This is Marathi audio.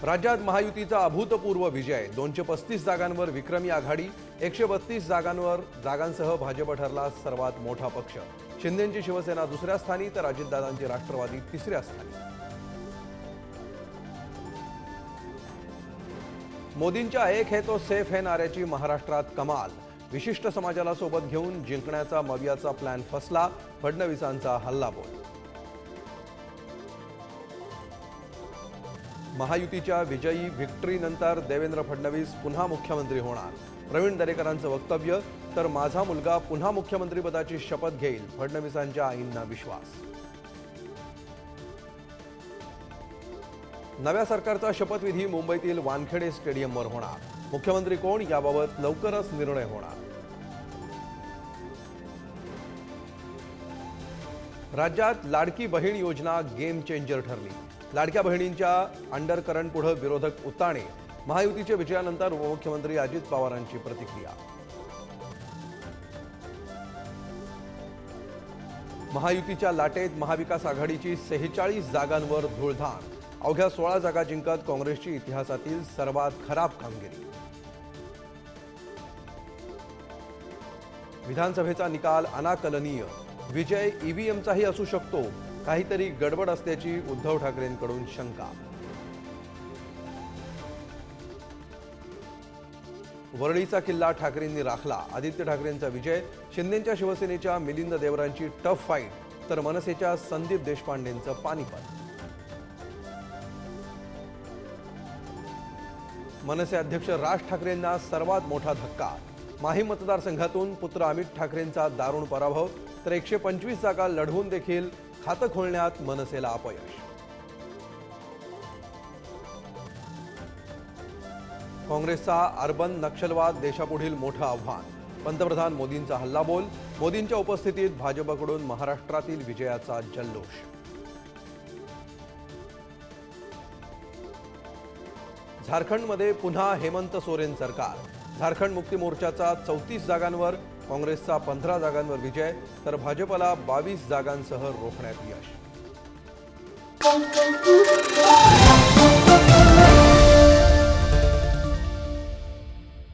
राज्यात महायुतीचा अभूतपूर्व विजय, 235 जागांवर विक्रमी आघाडी, 132 जागांसह भाजप ठरला सर्वात मोठा पक्ष। शिंदेंची शिवसेना दुसऱ्या स्थानी तर अजितदादांची राष्ट्रवादी तिसऱ्या स्थानी। मोदींच्या एक है तो सेफ है नाऱ्याची महाराष्ट्रात कमाल, विशिष्ट समाजाला सोबत घेऊन जिंकण्याचा मवियाचा प्लॅन फसला, फडणवीसांचा हल्लाबोल। महायुतीच्या विजयी व्हिक्टरीनंतर देवेंद्र फडणवीस पुन्हा मुख्यमंत्री होणार, प्रवीण दरेकरांचं वक्तव्य। तर माझा मुलगा पुन्हा मुख्यमंत्रीपदाची शपथ घेईल, फडणवीसांच्या आईंना विश्वास। नव्या सरकारचा शपथविधी मुंबईतील वानखेडे स्टेडियमवर होणार, मुख्यमंत्री कोण याबाबत लवकरच निर्णय होणार। राज्यात लाडकी बहीण योजना गेम चेंजर ठरली, लाडक्या बहिणींच्या अंडरकरंट पुढे विरोधक उताणे, महायुतीच्या विजयानंतर उपमुख्यमंत्री अजित पवारांची प्रतिक्रिया। महायुतीच्या लाटेत महाविकास आघाडीची 46 जागांवर धुळधाण, अवघ्या 16 जागा जिंकत काँग्रेसची इतिहासातील सर्वात खराब कामगिरी। विधानसभेचा निकाल अनाकलनीय, विजय ईव्हीएमचाही असू शकतो, काहीतरी गडबड असल्याची उद्धव ठाकरेंकडून शंका। वरळीचा किल्ला ठाकरेंनी राखला, आदित्य ठाकरेंचा विजय, शिंदेंच्या शिवसेनेच्या मिलिंद देवरांची टफ फाईट, तर मनसेच्या संदीप देशपांडेंचं पानिपत। मनसे अध्यक्ष राज ठाकरेंना सर्वात मोठा धक्का, माहीम मतदारसंघातून पुत्र अमित ठाकरेंचा दारुण पराभव, तर 125 जागा लढवून देखील खातं खोलण्यात मनसेला अपयश। काँग्रेसचा अर्बन नक्षलवाद देशापुढील मोठं आव्हान, पंतप्रधान मोदींचा हल्लाबोल, मोदींच्या उपस्थितीत भाजपकडून महाराष्ट्रातील विजयाचा जल्लोष। झारखंडमध्ये पुन्हा हेमंत सोरेन सरकार, झारखंड मुक्ती मोर्चाचा 34 जागांवर, काँग्रेसचा 15 जागांवर विजय, तर भाजपला 22 जागांसह रोखण्यात यश।